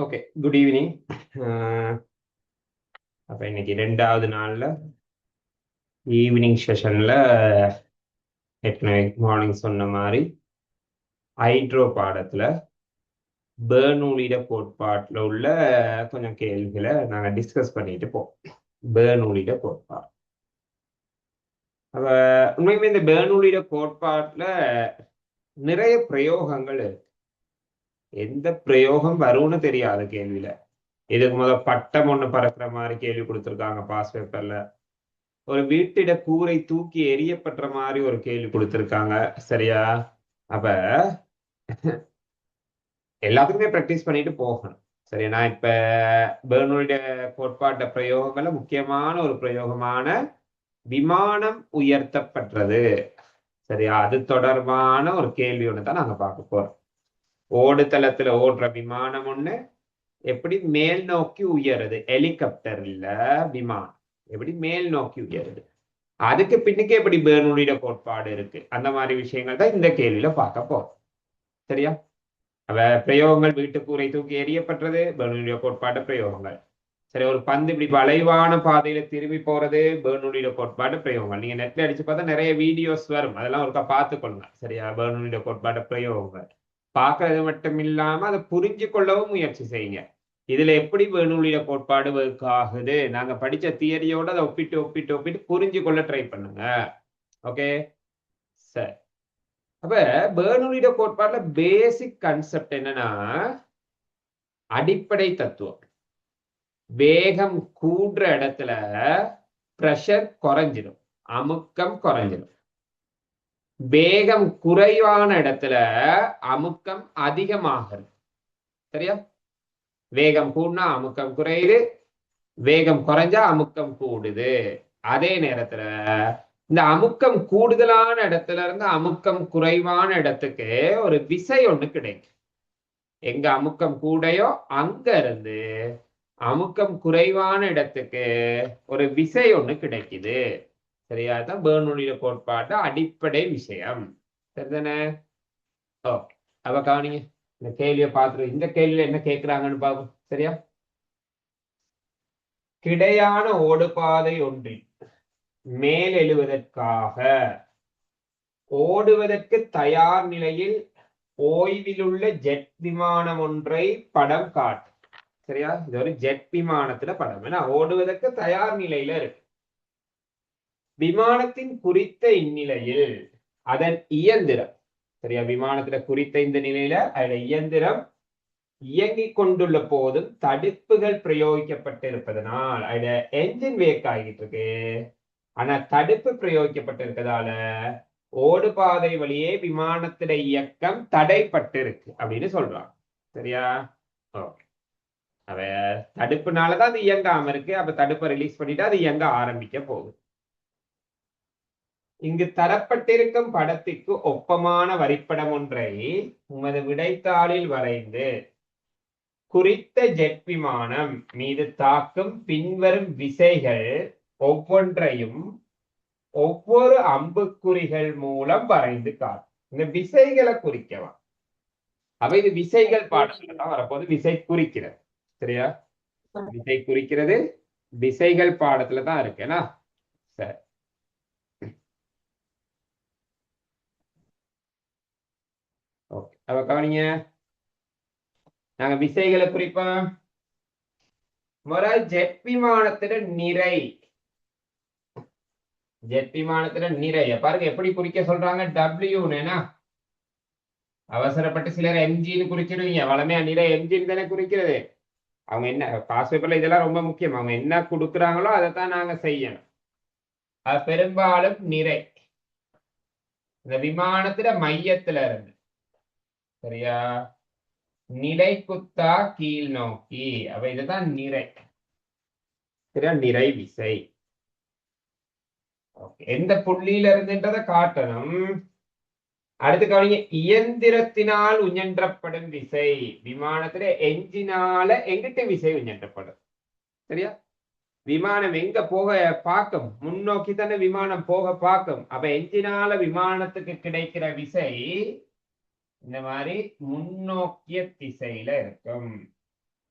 Okay, good evening. அப்போ இன்னைக்கு 2வது நாளில் ஈவினிங் செஷனில் ஏற்கனவே மார்னிங் சொன்ன மாதிரி ஹைட்ரோ பாடத்தில் பெர்னூலிட கோட்பாட்டில் உள்ள கொஞ்சம் கேள்விகளை நாங்கள் டிஸ்கஸ் பண்ணிட்டு போவோம். பெர்னூலிட கோட்பாடு. அப்போ உண்மையுமே இந்த பெர்னூலிட கோட்பாட்டில் நிறைய பிரயோகங்கள் இருக்கு. எந்த பிரயோகம் வரும்னு தெரியாது கேள்வியில. இதுக்கு முதல் பட்டம் ஒன்று பறக்கிற மாதிரி கேள்வி கொடுத்துருக்காங்க பாஸ் பேப்பர்ல. ஒரு வீட்டிட கூரை தூக்கி எரியப்பட்ட மாதிரி ஒரு கேள்வி கொடுத்துருக்காங்க. சரியா? அப்ப எல்லாத்துக்குமே ப்ராக்டிஸ் பண்ணிட்டு போகணும். சரி, நான் இப்ப பெர்னூலிட கோட்பாட்ட பிரயோகங்கள்ல முக்கியமான ஒரு பிரயோகமான விமானம் உயர்த்தப்பட்டது. சரியா? அது தொடர்பான ஒரு கேள்வி ஒன்று தான் நாங்க பார்க்க போறோம். ஓடுதளத்துல ஓடுற விமானம் ஒண்ணு எப்படி மேல் நோக்கி உயருது, ஹெலிகாப்டர் இல்ல விமானம் எப்படி மேல் நோக்கி உயருது, அதுக்கு பின்னுக்கு எப்படி பெர்னூலிட கோட்பாடு இருக்கு, அந்த மாதிரி விஷயங்கள் தான் இந்த கேள்வியில பார்க்க போறோம். சரியா? அவ பிரயோகங்கள் வீட்டு கூரை தூக்கி எறியப்பட்டது பெர்னூலிட கோட்பாடு பிரயோகங்கள். சரி, ஒரு பந்து இப்படி வளைவான பாதையில திரும்பி போறது பெர்னூலிட கோட்பாடு பிரயோகங்கள். நீங்க நெட்ல அடிச்சு பார்த்தா நிறைய வீடியோஸ் வரும், அதெல்லாம் ஒருக்கா பார்த்துக்கொள்ளுங்க. சரியா? பெர்னூலிட கோட்பாடு பிரயோகங்கள் பார்க்கறது மட்டும் இல்லாம அதை புரிஞ்சு கொள்ளவும் முயற்சி செய்யுங்க. இதுல எப்படி பெர்னூலிட கோட்பாடு ஒர்க் ஆகுது, நாங்க படிச்ச தியரியோட அதை ஒப்பிட்டு புரிஞ்சு கொள்ள ட்ரை பண்ணுங்க. ஓகே, சரி. அப்ப பெர்னூலிட கோட்பாடுல பேசிக் கான்செப்ட் என்னன்னா, அடிப்படை தத்துவம் வேகம் கூடுற இடத்துல பிரஷர் குறைஞ்சிடும், அமுக்கம் குறைஞ்சிடும். வேகம் குறைவான இடத்துல அமுக்கம் அதிகமாகிறது. சரியா? வேகம் கூடுனா அமுக்கம் குறையுது, வேகம் குறைஞ்சா அமுக்கம் கூடுது. அதே நேரத்துல இந்த அமுக்கம் கூடுதலான இடத்துல இருந்து அமுக்கம் குறைவான இடத்துக்கு ஒரு விசை ஒண்ணு கிடைக்கும். எங்க அமுக்கம் கூடையோ அங்க இருந்து அமுக்கம் குறைவான இடத்துக்கு ஒரு விசை ஒண்ணு கிடைக்குது. சரியா? தான் பெர்னூலிட கோட்பாட்டு அடிப்படை விஷயம். சரிதானே? ஓகே, அவ கவனிங்க. இந்த கேள்வியை பார்த்துட்டு இந்த கேள்வியில என்ன கேட்கிறாங்கன்னு பார்ப்போம். சரியா? கிடையான ஓடுபாதை ஒன்றில் மேல் எழுவதற்காக ஓடுவதற்கு தயார் நிலையில் ஓய்விலுள்ள ஜெட் விமானம் ஒன்றை படம் காட்டு. சரியா? இது ஒரு ஜெட் விமானத்துல படம். ஏன்னா ஓடுவதற்கு தயார் நிலையில இருக்கு. விமானத்தின் குறித்த இந்நிலையில் அதன் இயந்திரம், சரியா, விமானத்துல குறித்த இந்த நிலையில அதோட இயந்திரம் இயங்கிக் கொண்டுள்ள போதும் தடுப்புகள் பிரயோகிக்கப்பட்டிருப்பதனால் அதோட என்ஜின் வேக் ஆகிட்டு இருக்கு. ஆனா தடுப்பு பிரயோகிக்கப்பட்டிருக்கிறதால ஓடுபாதை வழியே விமானத்திட இயக்கம் தடைப்பட்டிருக்கு அப்படின்னு சொல்றாங்க. சரியா? ஓகே. அவ தடுப்புனாலதான் அது இயங்காம இருக்கு. அப்ப தடுப்பை ரிலீஸ் பண்ணிட்டு அது இயங்க ஆரம்பிக்க போகுது. இங்கு தரப்பட்டிருக்கும் படத்திற்கு ஒப்பமான வரைபடம் ஒன்றை உமது விடைத்தாளில் வரைந்து குறித்த ஜெட் விமானம் மீது தாக்கும் பின்வரும் விசைகள் ஒவ்வொன்றையும் ஒவ்வொரு அம்புக்குறிகள் மூலம் வரைந்து காட்டும். இந்த விசைகளை குறிக்கலாம். அப்ப இது விசைகள் பாடத்துல தான் வரப்போது. விசை குறிக்கிறது. சரியா? விசை குறிக்கிறது விசைகள் பாடத்துல தான் இருக்கு. ஏன்னா சரி, ஓகே, அப்ப கவனிங்க. நாங்க விசைகளை குறிப்போம். முறை ஜெட் விமானத்திட நிறை, ஜெட் விமானத்திட நிறைய பாருங்க எப்படி குறிக்க சொல்றாங்க. டபிள்யூன்னா அவசரப்பட்டு சிலர் எம்ஜின்னு குறிச்சிடுவீங்க. வளமையா நிறை எம்ஜின்னு தானே குறிக்கிறது. அவங்க என்ன பாஸ் பேப்பர்ல இதெல்லாம் ரொம்ப முக்கியம். அவங்க என்ன கொடுக்குறாங்களோ அதைத்தான் நாங்க செய்யணும். அது பெரும்பாலும் நிறை இந்த விமானத்திட மையத்துல இருந்து, சரியா, நிலை குத்தா கீழ் நோக்கி. அப்ப இதுதான் நிறை. சரியா? நிறை விசை. எந்த புள்ளியில இருந்துன்றதை காட்டணும். அடுத்து கவனிங்க. இயந்திரத்தினால் உஞன்றப்படும் விசை விமானத்துல எஞ்சினால எங்கிட்ட விசை உஞன்றப்படும். சரியா? விமானம் எங்க போக பார்க்கும், முன்னோக்கி தானே விமானம் போக பார்க்கும். அப்ப எஞ்சினால விமானத்துக்கு கிடைக்கிற விசை இந்த மாதிரி முன்னோக்கிய திசையில இருக்கும்.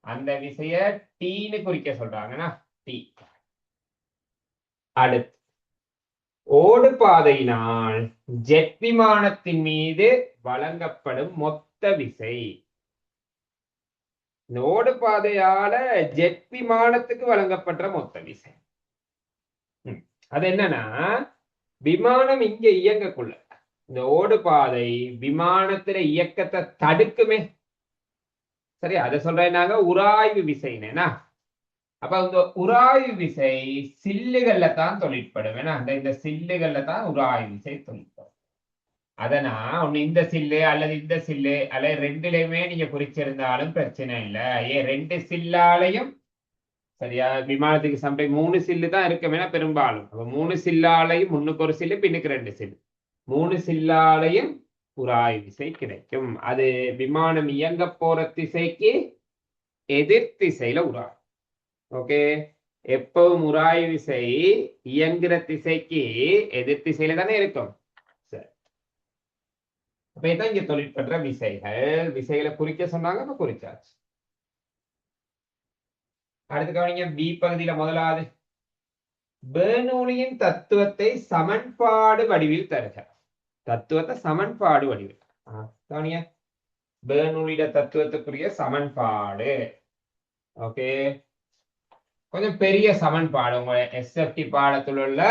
அந்த விசைய டீன்னு குறிக்க சொல்றாங்கன்னா டி. அடுத்து ஓடு பாதையினால் ஜெட் விமானத்தின் மீது வழங்கப்படும் மொத்த விசை. இந்த ஓடு பாதையால ஜெட் விமானத்துக்கு வழங்கப்படுற மொத்த விசை அது என்னன்னா, விமானம் இங்க இயங்கக்குள்ள இந்த ஓடு பாதை விமானத்துல இயக்கத்தை தடுக்குமே. சரி, அதை சொல்றேன்னாங்க உராய்வு விசைன்னா. அப்ப இந்த உராய்வு விசை சில்லுகள்ல தான் தொழிற்படும். இந்த சில்லுகள்ல தான் உராய்வு விசை தொழிற்படும். அதனா ஒண்ணு இந்த சில்லு அல்லது இந்த சில்லு அல்லது ரெண்டுலயுமே நீங்க குறிச்சிருந்தாலும் பிரச்சனை இல்லை. ஏன் ரெண்டு சில்லாலையும் சரியா விமானத்துக்கு சம்டைம் 3 சில்லு தான் இருக்குமே பெரும்பாலும். அப்ப 3 சில்லாலையும் முன்னுக்கு ஒரு சில்லு பின்னுக்கு 2 சில்லு 3 சில்லாலையும் உராய்வு விசை கிடைக்கும். அது விமானம் இயங்க போற திசைக்கு எதிர் திசையில உராய். ஓகே, எப்பவும் உராய்வு விசை இயங்குற திசைக்கு எதிர் திசையில தானே இருக்கும். சரி, அப்ப இதான் இங்க தொழிற்படுற விசைகளை குறிக்க சொன்னாங்க. அப்ப குறிச்சாச்சு. அடுத்து கவனிங்க, பி பகுதியில முதலாவது பெர்னூலியின் தத்துவத்தை சமன்பாடு வடிவில் தருக. தத்துவத்தை சமன்பாடு வடிவில் கவனிங்க, பெர்னூலிட தத்துவத்துக்குரிய சமன்பாடு. ஓகே, கொஞ்சம் பெரிய சமன்பாடு. உங்க எஸ்எஃப்டி பாடத்தில் உள்ள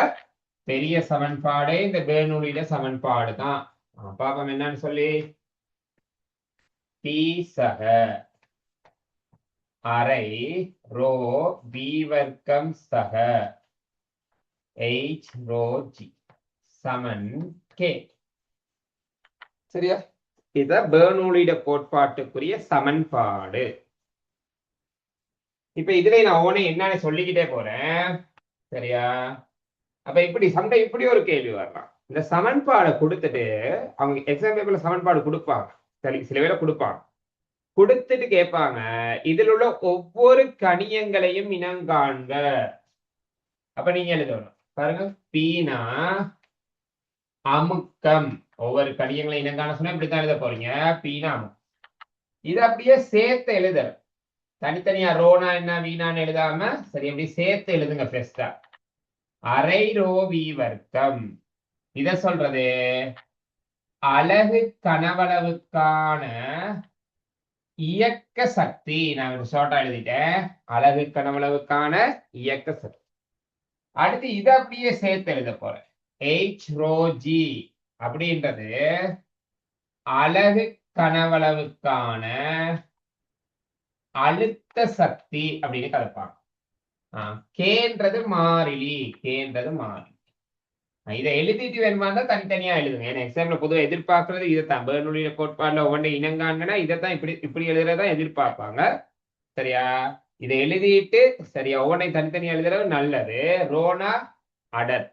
பெரிய சமன்பாடே இந்த பெர்னூலிட சமன்பாடு தான். பாப்போம் என்னன்னு சொல்லி. பி சக அரை ரோ பி வர்க்கம் சக h ரோ ஜி சமன் கே. சரியா, இத பெர்னூலிட கோட்பாட்டுக்குரிய சமன்பாடு. இப்ப இதுல நான் ஒவ்வொன்னு என்னன்னு சொல்லிக்கிட்டே போறேன். சரியா, அப்ப இப்படி ஒரு கேள்வி வரலாம். இந்த சமன்பாடை கொடுத்துட்டு அவங்க எக்ஸாம் பேப்பர்ல சமன்பாடு கொடுப்பாங்க. சரி, சில பேரை கொடுப்பாங்க. கொடுத்துட்டு கேட்பாங்க, இதில் உள்ள ஒவ்வொரு கணியங்களையும் இனங்காண்க. அப்ப நீங்க எழுதணும் பாருங்க, பீனா அமுக்கம். ஒவ்வொரு கணியங்களை இனங்காண சொன்னா இப்படித்தான் எழுத போறீங்க. பீனா அமுக்கம். இது அப்படியே சேர்த்து எழுத, தனித்தனியா ரோனா என்ன வீணான்னு எழுதாம சரி அப்படி சேர்த்து எழுதுங்க. ஃபர்ஸ்டா அரை ரோ வி வர்க்கம். இத சொல்றது அலகு கனவளவுக்கான இயக்க சக்தி. நான் ஷார்ட்டா எழுதிட்டேன், அலகு கனவளவுக்கான இயக்க சக்தி. அடுத்து இதை அப்படியே சேர்த்து எழுத போறேன். h ரோ ஜி அப்படின்றது அலகு கனவளவுக்கான அழுத்த சக்தி அப்படின்னு கலப்பாங்க. கேன்றது மாறிலி, கேன்றது மாறிலி. இதை எழுதிட்டு வேணுமா இருந்தா தனித்தனியா எழுதுங்க. ஏன்னா எக்ஸாம்ல பொதுவாக எதிர்பார்க்கறது இதைத்தான். பெர்னூலிய கோட்பாடுல ஒவ்வொன்று இனங்காண்கனா இதைத்தான் இப்படி எழுதுறதா எதிர்பார்ப்பாங்க. சரியா, இதை எழுதிட்டு சரியா ஒவ்வொன்றையும் தனித்தனியா எழுதுறது நல்லது. ரோனா அடர்,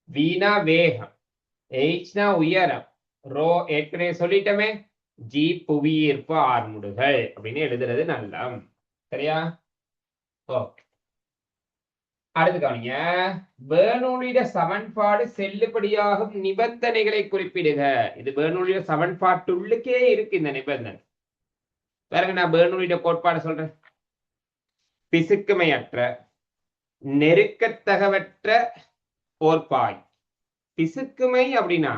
வீணா வேகம், எய்ச்னா உயரம், ரோ ஏற்கனவே சொல்லிட்டோமே ஜி புவியீர்ப்பு ஆர்முடுகள் அப்படின்னு எழுதுறது நல்லா. சரியா, ஓகே. அடுத்து கவனிங்க, பெர்னூலிட சமன்பாடு செல்லுபடியாகும் நிபந்தனைகளை குறிப்பிடுக. இது பெர்னூலிட சமன்பாட்டுள்ளுக்கே இருக்கு இந்த நிபந்தனை. பாருங்க, நான் பெர்னூலிட கோட்பாடு சொல்றேன். பிசுக்குமையற்ற நெருக்கத்தகவற்ற ஓர்பாய். பிசுக்குமை அப்படின்னா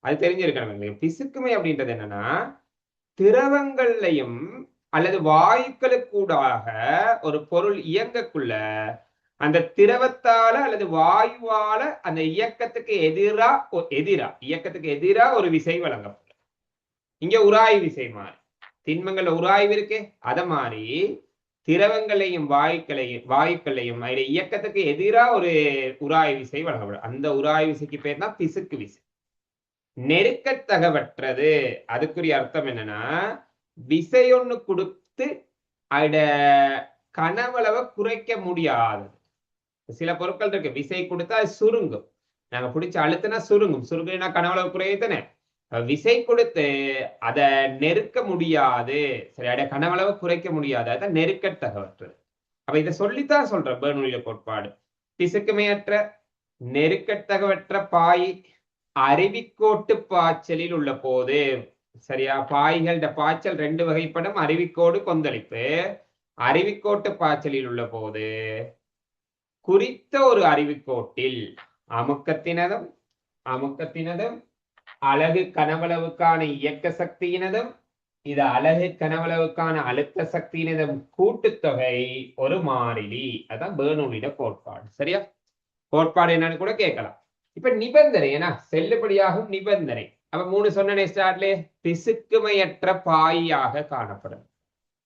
அது தெரிஞ்சிருக்கணும். பிசுக்குமை அப்படின்றது என்னன்னா, திரவங்கள்லையும் அல்லது வாயுக்களுக்கூடாக ஒரு பொருள் இயங்கக்குள்ள அந்த திரவத்தால அல்லது வாயுவால அந்த இயக்கத்துக்கு எதிரா ஒரு விசை வழங்கப்படும். இங்க உராய்வு விசை மாதிரி திண்மங்கள்ல உராய்வு இருக்கு. அத மாதிரி திரவங்களையும் வாயுக்களையும் அதுல இயக்கத்துக்கு எதிராக ஒரு உராய்வு விசை வழங்கப்படும். அந்த உராய்வு விசைக்கு பேர் தான் பிசுக்கு விசை. நெருக்கத்தகவற்றது, அதுக்குரிய அர்த்தம் என்னன்னா, விசை ஒண்ணு கொடுத்து அட கனவளவை குறைக்க முடியாது. சில பொருட்கள் இருக்கு, விசை கொடுத்தா அது சுருங்கும். நாங்க பிடிச்ச அழுத்தினா சுருங்குனா கனவளவு குறையுதானே. விசை கொடுத்து அதை நெருக்க முடியாது. சரி, அட கனவளவை குறைக்க முடியாது. அதான் நெருக்கத்தகவற்றது. அப்ப இதை சொல்லித்தான் சொல்ற பெர்னூலிய கோட்பாடு. பிசுக்குமையற்ற நெருக்கத்தகவற்ற பாய் அருவிக்கோட்டு பாய்ச்சலில் உள்ள போது சரியா? பாய்களோட பாய்ச்சல் ரெண்டு வகைப்படும். அருவிக்கோடு, கொந்தளிப்பு. அருவிக்கோட்டு பாய்ச்சலில் உள்ள போது குறித்த ஒரு அருவிக்கோட்டில் அமுக்கத்தினதும் அமுக்கத்தினதும் அலகு கனவளவுக்கான இயக்க சக்தியினதும் இது அலகு கனவளவுக்கான அழுத்த சக்தியினதும் கூட்டுத்தொகை ஒரு மாறிலி. அதான் பெர்னூலியோட கோட்பாடு. சரியா? கோட்பாடு என்னன்னு கூட கேட்கலாம். இப்ப நிபந்தனை ஏன்னா செல்லுபடியாகும் நிபந்தனை. அப்ப 3 சொன்னனே ஸ்டார்ட்லே. பிசுக்குமையற்ற பாயாக காணப்படும்.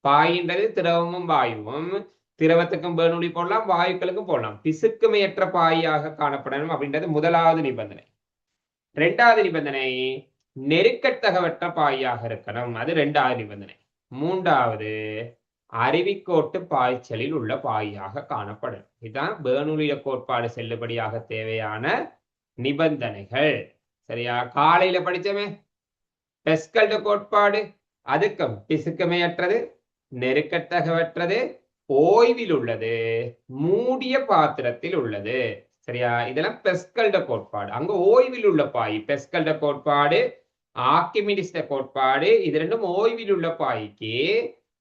பாயின்றது திரவமும் வாயுவும். திரவத்துக்கும் பெர்னூலி போடலாம், வாயுக்களுக்கும் போடலாம். பிசுக்குமையற்ற பாயாக காணப்படணும் அப்படின்றது முதலாவது நிபந்தனை. இரண்டாவது நிபந்தனை நெருக்கத்தகவற்ற பாயாக இருக்கணும். அது இரண்டாவது நிபந்தனை. மூன்றாவது அருவிக்கோட்டு பாய்ச்சலில் உள்ள பாயாக காணப்படும். இதுதான் பெர்னூலிய கோட்பாடு செல்லுபடியாக தேவையான நிபந்தனைகள். சரியா? காலையில படிச்சமே பெஸ்கல்ட கோட்பாடு. அதுக்கும் பிசுக்குமையற்றது, நெருக்கத்தகவற்றது, ஓய்வில் உள்ளது, மூடிய பாத்திரத்தில் உள்ளது. சரியா? இதெல்லாம் பெஸ்கல்ட கோட்பாடு. அங்க ஓய்வில் உள்ள பாய் பெஸ்கல்ட கோட்பாடு, ஆர்க்கிமிடிஸ் கோட்பாடு. இது ரெண்டும் ஓய்வில் உள்ள பாய்க்கு.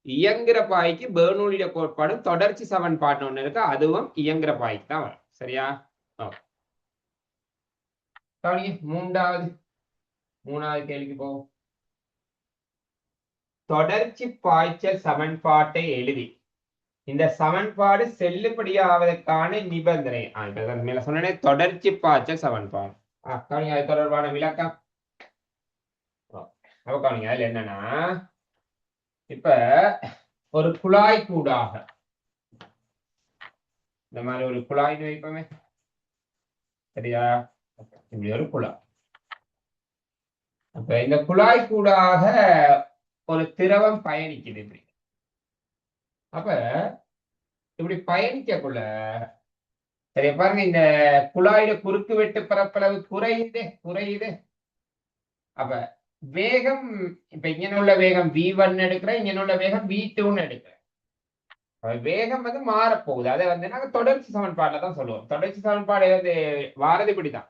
இயங்குற பாய்க்கு பெர்னூலிய கோட்பாடு தொடர்ச்சி சமன்பாடு ஒண்ணு இருக்கு, அதுவும் இயங்குற பாய்க்கு தான் வரும். சரியா? மூணாவது கேள்விக்கு போவோம். தொடர்ச்சி பாய்ச்சல் சமன்பாட்டை எழுதி இந்த சமன்பாடு செல்லுபடியாவதற்கான நிபந்தனை. மேல சொன்னே தொடர்ச்சி பாய்ச்சல் சமன்பாடு. அது தொடர்பான விளக்கம். கவனிங்க. அதுல என்னன்னா இப்ப ஒரு குழாய் கூடாக இந்த மாதிரி ஒரு குழாய் வைப்போமே. சரியா? இப்படி ஒரு குழாய். அப்ப இந்த குழாய் கூடாக ஒரு திரவம் பயணிக்குது. இப்படி அப்ப இப்படி பயணிக்கக்குள்ள சரி பாருங்க, இந்த குழாயில குறுக்கு வெட்டு பரப்பளவு குறையுது. அப்ப வேகம் இப்ப இங்க உள்ள வேகம் v1 எடுக்கிறேன், இங்க உள்ள வேகம் v2 எடுக்கிறேன். வேகம் வந்து மாறப்போகுது. அதை வந்து நாங்க தொடர்ச்சி சமன்பாடுல தான் சொல்லுவோம். தொடர்ச்சி சமன்பாடு வந்து வாரது இப்படிதான்.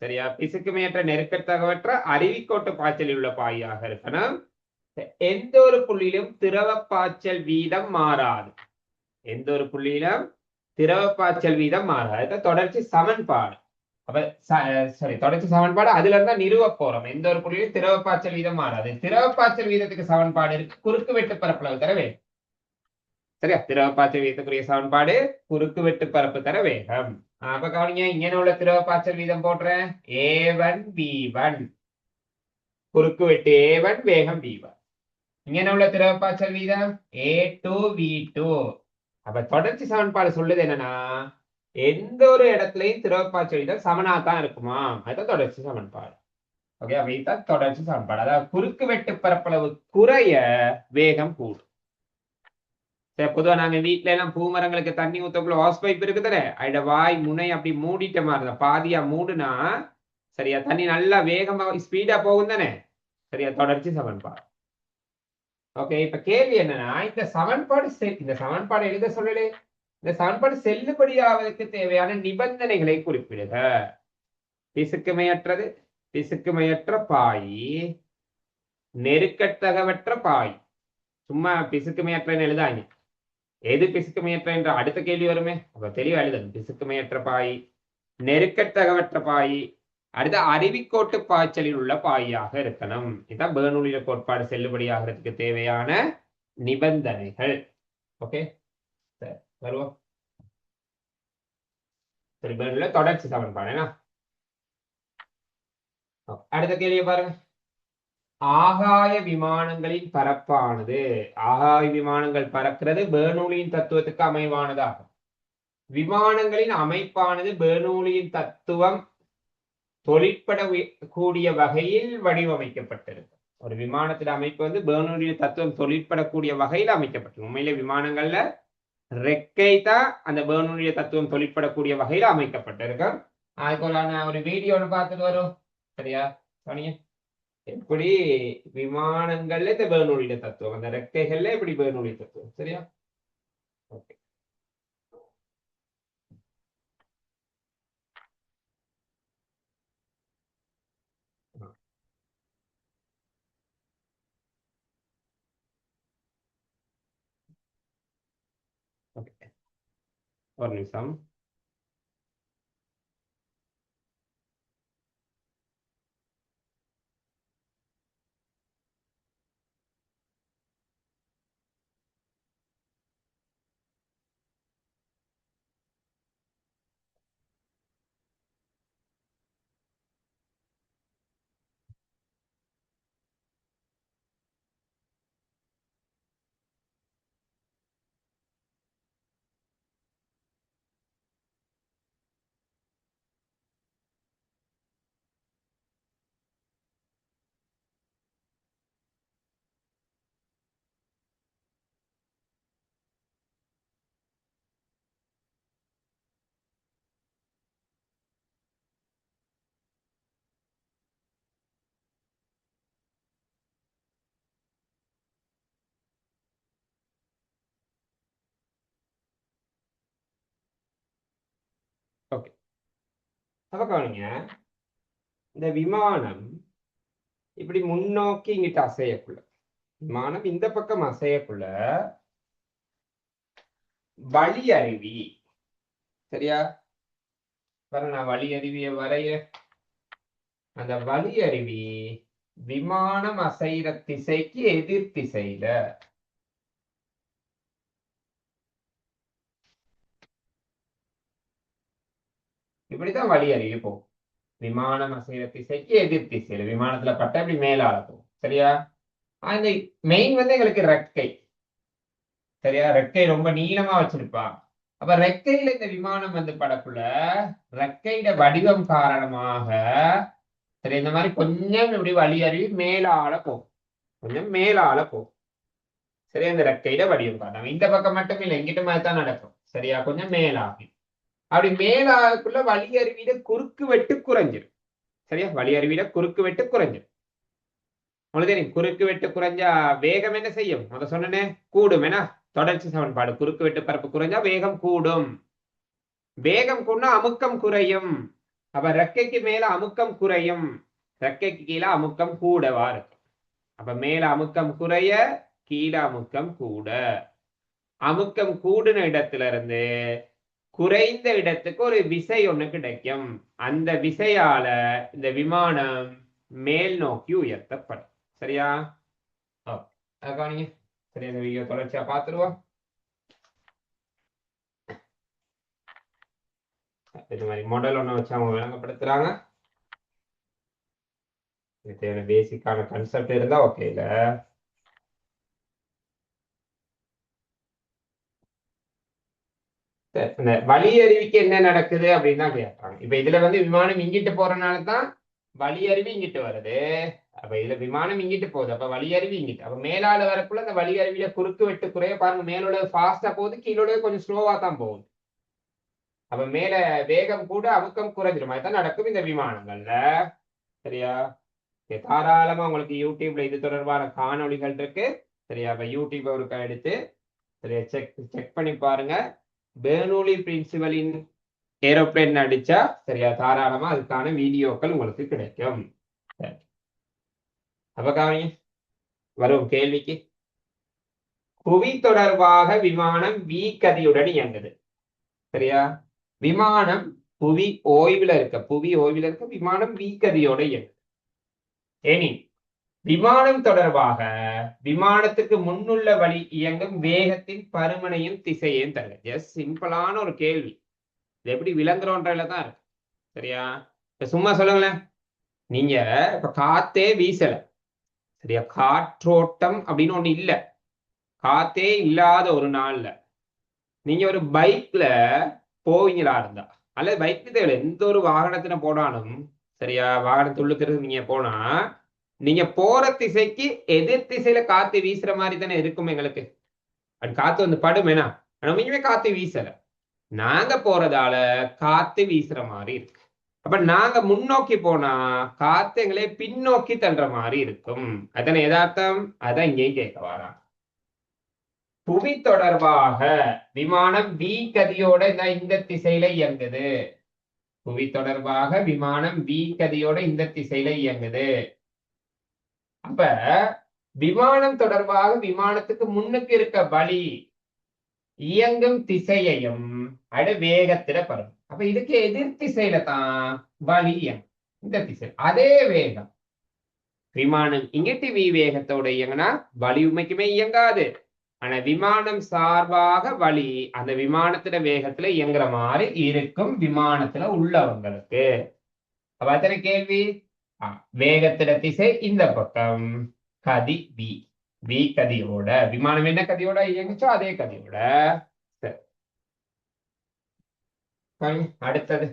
சரியா? பிசுக்குமையற்ற நெருக்கத்தகவற்ற அருவிக்கோட்டு பாய்ச்சலில் உள்ள பாயாக இருக்கணும். எந்த ஒரு புள்ளியிலும் திரவ பாய்ச்சல் வீதம் மாறாது. எந்த ஒரு புள்ளியிலும் திரவ பாய்ச்சல் வீதம் மாறாது. தொடர்ச்சி சமன்பாடு. அப்ப சரி, தொடர்ச்சி சமன்பாடு அதுல இருந்தா நிறுவ போறோம். எந்த ஒரு புள்ளியிலும் திரவ பாய்ச்சல் வீதம் மாறாது. திரவ பாய்ச்சல் வீதத்துக்கு சமன்பாடு இருக்கு, குறுக்கு வெட்டு பரப்பளவு தர வேகம். சரியா? திரவ பாய்ச்சல் வீதத்துக்குரிய சமன்பாடு குறுக்கு வெட்டு பரப்பு தர வேகம். அப்ப கவனிங்க, இங்க உள்ள திரவ பாய்ச்சல் வீதம் போடுறேன். a1 v1 குறுக்கு வெட்டு a1, வேகம் v1. இங்க உள்ள திரவ பாய்ச்சல் வீதம் a2 v2. அப்ப தொடர்ச்சி சமன்பாடு சொல்லுது என்னன்னா எந்த ஒரு இடத்துலயும் திரவ பாய்ச்சல் வீதம் சமனாத்தான் இருக்குமா. அதுதான் தொடர்ச்சி சமன்பாடு. ஓகே, அப்ப இதுதான் தொடர்ச்சி சமன்பாடு. அதாவது குறுக்கு வெட்டு பரப்பளவு குறைய வேகம் கூடும். பொதுவா நாங்க வீட்டுல எல்லாம் பூமரங்களுக்கு தண்ணி ஊத்தக்குள்ள வாஸ் பைப் இருக்குதானே, அதோட வாய் முனை அப்படி மூடிட்ட மாதிரி பாதியா மூடுனா சரியா தண்ணி நல்லா வேகமா ஸ்பீடா போகும் தானே. சரியா? தொடர்ச்சி சமன்பாடு. ஓகே, இப்ப கேள்வி என்னன்னா இந்த சமன்பாடு எழுத சொல்லலே. இந்த சமன்பாடு செல்லுபடியாவதற்கு தேவையான நிபந்தனைகளை குறிப்பிடுக. பிசுக்குமையற்ற பாய், நெருக்கத்தகவற்ற பாய். சும்மா பிசுக்குமையற்றன்னு எழுதாங்க. எது பிசுக்குமையற்ற என்ற அடுத்த கேள்வி வருமே, அப்ப தெளிவா எழுதணும். பிசுக்குமையற்ற பாய், நெருக்கத்தகவற்ற பாய், அடுத்த அருவிக்கோட்டு பாய்ச்சலில் உள்ள பாயாக இருக்கணும். இதுதான் பெர்னூலிய கோட்பாடு செல்லுபடியாகிறதுக்கு தேவையான நிபந்தனைகள். ஓகே, சரி வருவோம். சரி, பெர்னூலிய தொடர்ச்சி சமன்பாடு. அடுத்த கேள்வியை பாருங்க. ஆகாய விமானங்களின் பரப்பானது, ஆகாய விமானங்கள் பறக்கிறது பெர்னூலியின் தத்துவத்துக்கு அமைவானதாகும். விமானங்களின் அமைப்பானது பெர்னூலியின் தத்துவம் தொழிற்படக்கூடிய வகையில் வடிவமைக்கப்பட்டிருக்கு. ஒரு விமானத்தின் அமைப்பு வந்து பெர்னூலிய தத்துவம் தொழிற்படக்கூடிய வகையில் அமைக்கப்பட்டிருக்கு. உண்மையிலே விமானங்கள்ல ரெக்கை தான் அந்த பெர்னூலிய தத்துவம் தொழிற்படக்கூடிய வகையில் அமைக்கப்பட்டிருக்கு. அதுக்கு ஒரு வீடியோ ஒன்று பார்த்துட்டு வரும். சரியா? சொன்னீங்க எப்படி விமானங்கள்ல இந்த பெர்னூலிய தத்துவம், அந்த ரெக்கைகள்ல எப்படி பெர்னூலிய தத்துவம். சரியா? ஓகே, ஒரு நிமிஷம். ஓகே, அப்ப கவனிங்க. இந்த விமானம் இப்படி முன்னோக்கி இங்கிட்டு அசையக்குள்ள, விமானம் இந்த பக்கம் அசையக்குள்ள வழி அருவி, சரியா? நான் வழி அருவிய வரைய, அந்த வழி அருவி விமானம் அசைகிற திசைக்கு எதிர் திசையில, இப்படித்தான் வழி அருவி போகும். விமானம் அசைகிற திசைக்கு எதிர் திசையில விமானத்துல பட்டா இப்படி மேலால போகும், சரியா? அந்த மெயின் வந்து எங்களுக்கு ரெக்கை, சரியா? ரெக்கை ரொம்ப நீளமா வச்சிருப்பான். அப்ப ரெக்கையில இந்த விமானம் வந்து படக்குள்ள ரெக்கையிட வடிவம் காரணமாக, சரி, இந்த மாதிரி கொஞ்சம் இப்படி வழி அருவி மேலால போகும், கொஞ்சம் மேலால போகும், சரியா? இந்த ரெக்கையிட வடிவம் காரணம் இந்த பக்கம் மட்டும் இல்லை, எங்கிட்ட மாதிரி தான் நடக்கும், சரியா? கொஞ்சம் மேலாகி அப்படி மேலாக்குள்ள வழி அருவியில குறுக்கு வெட்டு குறைஞ்சிடும், சரியா? வழி அருவியில குறுக்கு வெட்டு குறைஞ்சிடும். உங்களுக்கு தெரியும், குறுக்கு வெட்டு குறைஞ்சா வேகம் என்ன செய்யும்? முத சொன்னனே, கூடும். ஏன்னா தொடர்ச்சி சமன்பாடு, குறுக்கு வெட்டு பரப்பு குறைஞ்சா வேகம் கூடும், வேகம் கூடனா அமுக்கம் குறையும். அப்ப ரெக்கைக்கு மேல அமுக்கம் குறையும், ரெக்கைக்கு கீழே அமுக்கம் கூடவா இருக்கும். அப்ப மேல அமுக்கம் குறைய, கீழே அமுக்கம் கூட. அமுக்கம் கூடுன இடத்துல இருந்து குறைந்த இடத்துக்கு ஒரு விசை ஒண்ணு கிடைக்கும். அந்த விசையால இந்த விமானம் மேல் நோக்கி உயர்த்தப்படும், சரியா? கவனிங்க, சரி, இந்த வீடியோ தொடர்ச்சியா பார்த்துருவோம். இது மாதிரி மாடல் ஒன்று வச்சு அவங்க விளங்கப்படுத்துறாங்க. இது தேவையான பேசிக்கான கன்செப்ட் இருந்தா ஓகே. இல்ல இந்த வழி அருவிக்கு என்ன நடக்குது அப்படின்னு தான் கேட்பாங்க. இப்ப இதுல வந்து விமானம் இங்கிட்டு போறதுனால தான் வழி அருவி இங்கிட்டு வருது. அப்ப இதுல விமானம் இங்கிட்டு போகுது, அப்ப வழி அருவி இங்கிட்டு. அப்ப மேலால வரக்குள்ள அந்த வழி அருவியில குறுக்கு வெட்டு குறைய பாருங்க, மேலோட ஃபாஸ்டா போகுது, கீழோட கொஞ்சம் ஸ்லோவா தான் போகுது. அப்ப மேல வேகம் கூட அமுக்கம் குறைஞ்சிரும். அதுதான் நடக்கும் இந்த விமானங்கள்ல, சரியா? தாராளமா உங்களுக்கு யூடியூப்ல இது தொடர்பான காணொளிகள் இருக்கு, சரியா? அப்ப யூடியூப் ஒரு எடுத்து சரியா செக் பண்ணி பாருங்க. பெர்னூலி பிரின்சிபலின் ஏரோப்ளேன் அடிச்சா, சரியா, தாராளமா அதுக்கான வீடியோக்கள் உங்களுக்கு கிடைக்கும். அப்ப கவனி, வரும் கேள்விக்கு, புவி தொடர்பாக விமானம் V கதியுடன் இயங்குது, சரியா? விமானம் புவி ஓய்வுல இருக்க விமானம் V கதியோட இயங்குது. ஏனி விமானம் தொடர்பாக விமானத்துக்கு முன்னுள்ள வழி இயங்கும் வேகத்தின் பருமனையும் திசையையும் தருங்க. ஜஸ்ட் சிம்பிளான ஒரு கேள்வி, இது எப்படி விளங்குறோன்றதுல தான் இருக்கு, சரியா? இப்ப சும்மா சொல்லுங்களேன், நீங்க இப்ப காத்தே வீசல, சரியா? காற்றோட்டம் அப்படின்னு ஒண்ணு இல்ல, காத்தே இல்லாத ஒரு நாள்ல நீங்க ஒரு பைக்ல போவீங்களா இருந்தா, அல்லது பைக் தேவையில்ல, எந்த ஒரு வாகனத்துல போனாலும், சரியா, வாகனத்துள்ளுக்கு நீங்க போனா, நீங்க போற திசைக்கு எதிர் திசையில காத்து வீசுற மாதிரி தானே இருக்கும் எங்களுக்கு. அது காத்து வந்து படுமேனா, நம்ம காத்து வீசல, நாங்க போறதால காத்து வீசுற மாதிரி இருக்கு. அப்ப நாங்க முன்னோக்கி போனா காத்து எங்களே பின்னோக்கி தள்ளுற மாதிரி இருக்கும். அதான யதார்த்தம். அதான் இங்கேயும் கேட்க வாரான். புவி தொடர்பாக விமானம் V கதியோட இந்த திசையில இயங்குது, புவி தொடர்பாக விமானம் V கதியோட இந்த திசையில இயங்குது. அப்ப விமானம் தொடர்பாக விமானத்துக்கு முன்னுக்கு இருக்க வழி, இயங்கும் திசையையும் அது வேகத்துல பரவும். அப்ப இதுக்கு எதிர் திசையில தான் வழி இந்த திசை. அதே வேகம் விமானம் இங்கிட்டு வி வேகத்தோட இயங்கினா வலி உண்மைக்குமே இயங்காது. ஆனா விமானம் சார்பாக வழி அந்த விமானத்துல வேகத்துல இயங்குற மாதிரி இருக்கும் விமானத்துல உள்ளவங்களுக்கு. அப்ப அத்தனை கேள்வி. வேகத்துல திசை இந்த பக்கம், கதி வி. வி கதியோட விமானம் என்ன கதியோட இயங்குச்சோ அதே கதியோட. அடுத்தது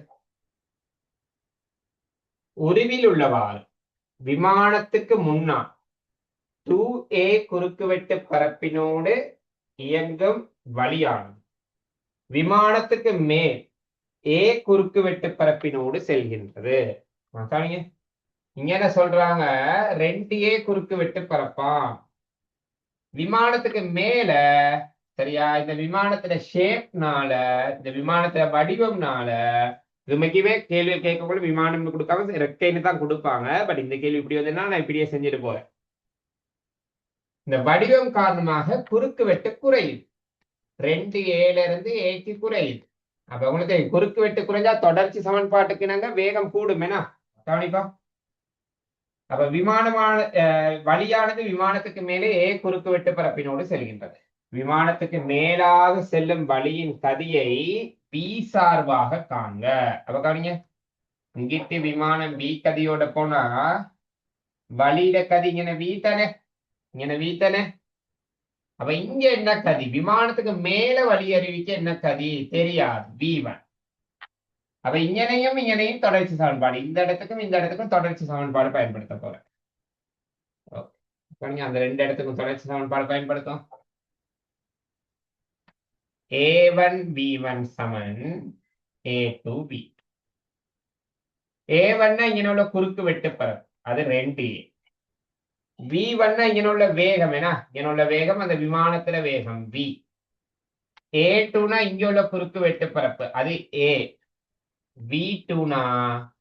உருவில் உள்ளவாறு விமானத்துக்கு முன்னால் 2a குறுக்குவெட்டு பரப்பினோடு இயங்கும் வழியானது விமானத்துக்கு மேல் a குறுக்குவெட்டு பரப்பினோடு செல்கின்றது. இங்க என்ன சொல்றாங்க, 2a குறுக்குவெட்டு பரப்பான் விமானத்துக்கு மேல. சரியா, இந்த விமானத்துல ஷேப்னால, இந்த விமானத்துல வடிவம்னால, இதுமைக்குமே கேள்வி கேட்கக்குள்ள விமானம் கொடுக்காம ரெக்கைன்னு தான் கொடுப்பாங்க. பட் இந்த கேள்வி இப்படி வந்ததுன்னா நான் இப்படியே செஞ்சுட்டு போறேன். இந்த வடிவம் காரணமாக குறுக்கு வெட்டு குறையுது. 2a இருந்து aக்கு குறையுது. அப்ப உங்களுக்கு குறுக்கு வெட்டு குறைஞ்சா தொடர்ச்சி சமன்பாட்டுக்கு நாங்க வேகம் கூடும். என்ன கவனிப்பா. அப்ப விமானமான வழியானது விமானத்துக்கு மேலே a குறுக்கு வெட்டு பரப்பினோடு செல்கின்றது. விமானத்துக்கு மேலாக செல்லும் வழியின் கதியை பி சார்பாக காண்க. அப்ப கவனிங்க, இங்கிட்டு விமானம் பி கதியோட போனா வழியில கதி இங்க வீத்தானே, இங்க வீத்தானே. அப்ப இங்க என்ன கதி, விமானத்துக்கு மேல வழி அறிவிக்க என்ன கதி தெரியாது, V1. அப்ப இங்கனையும் தொடர்ச்சி சமன்பாடு, இந்த இடத்துக்கும் இந்த இடத்துக்கும் தொடர்ச்சி சமன்பாடு பயன்படுத்த போறேன். அந்த ரெண்டு இடத்துக்கும் தொடர்ச்சி சமன்பாடு பயன்படுத்தும். A1 B1 சமன் A2 B. A1 இங்க உள்ள குறுக்கு வெட்டு பரப்பு, அது 2a. V1 இங்க உள்ள வேகம் என்ன, இங்க உள்ள வேகம் அந்த விமானத்துல வேகம் V. A2 இங்க உள்ள குறுக்கு வெட்டு பரப்பு, அது A. V2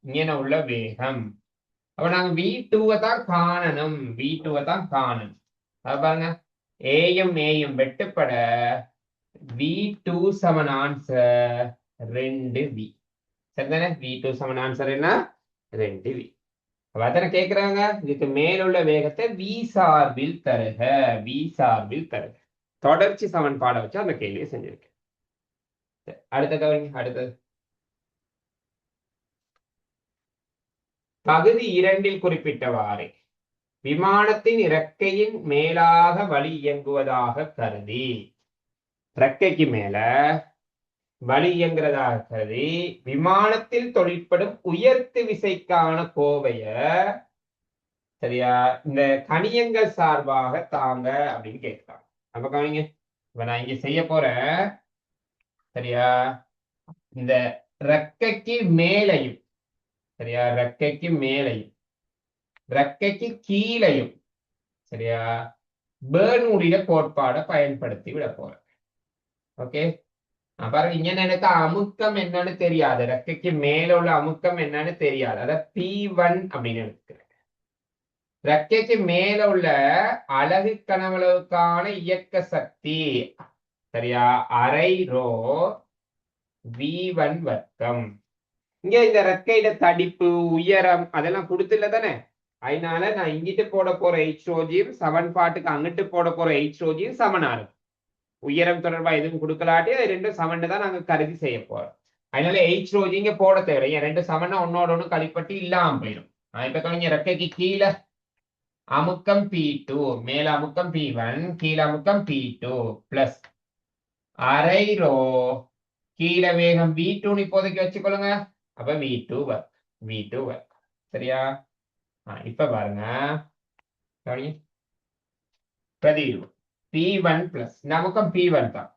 இங்க உள்ள வேகம். அப்ப நாங்க V2 தான் காணணும், V2 தான் காணணும். அது பாருங்க, ஏயும் வெட்டுப்பட V2 சமன் ஆன்சர் 2V. சரிதானே, V2 சமன் ஆன்சர் என்ன 2V. அதனை கேட்கிறாங்க, இதுக்கு மேலுள்ள வேகத்தை V சார்பில் தருக, V சார்பில் தருக. தொடர்ச்சி சமன்பாடை வச்சு அந்த கேள்வியை செஞ்சிருக்கேன். அடுத்தது பகுதி 2 குறிப்பிட்டவாறு விமானத்தின் இறக்கையின் மேலாக வழி இயங்குவதாக கருதி, இறக்கைக்கு மேல வழி இயங்குறதாக கருதி விமானத்தில் தொழிற்படும் உயர்த்து விசைக்கான கோவைய சரியா இந்த கணியங்கள் சார்பாக தாங்க அப்படின்னு கேட்கிறாங்க. அப்ப கவனிங்க, இப்ப நான் இங்க செய்ய போறேன். சரியா, இந்த ரெக்கைக்கு மேலையும், சரியா ரெக்கைக்கு மேலையும் ரெக்கைக்கு கீழையும் சரியா பெர்னூலிய கோட்பாடை பயன்படுத்தி விட போறேன். ஓகே, பாருங்க, இங்க எனக்கு அமுக்கம் என்னன்னு தெரியாது, ரெக்கைக்கு மேல உள்ள அமுக்கம் என்னன்னு தெரியாது, அத P1 அப்படின்னு எடுத்துக்கிறேன். ரெக்கைக்கு மேல உள்ள அலகு கனவளவுக்கான இயக்க சக்தி சரியா அரை ரோ V1 வர்க்கம். இங்க இந்த ரெக்கையில தடிப்பு உயரம் அதெல்லாம் கொடுத்துல தானே, அதனால நான் இங்கிட்டு போட போற ஹெச்ஓஜியும் சமன்பாட்டுக்கு அங்கிட்டு போட போற ஹெச்ஓஜியும் சமனா இருக்கும். உயரம் தொடர்பா எதுவும் கொடுக்கலாட்டி அது ரெண்டும் சமன்னு தான் நாங்க கருதி செய்ய போறோம். அதனால ஹெச்ஓஜி இங்க போட தேவை, ஏன் ரெண்டு சமன்னா ஒன்னோட ஒண்ணு கழிப்பட்டு இல்லாம போயிடும். இப்ப கவனிங்க, ரெக்கைக்கு கீழே அமுக்கம் P2, மேல அமுக்கம் P1, கீழே அமுக்கம் P2 பிளஸ் அரை ரோ கீழே வேகம் V2 இப்போதைக்கு வச்சுக்கொள்ளுங்க. அப்ப V2 வர்க். சரியா, இப்ப பாருங்க, பிரதிவு P1 பிளஸ் நமக்கும் P1 தான்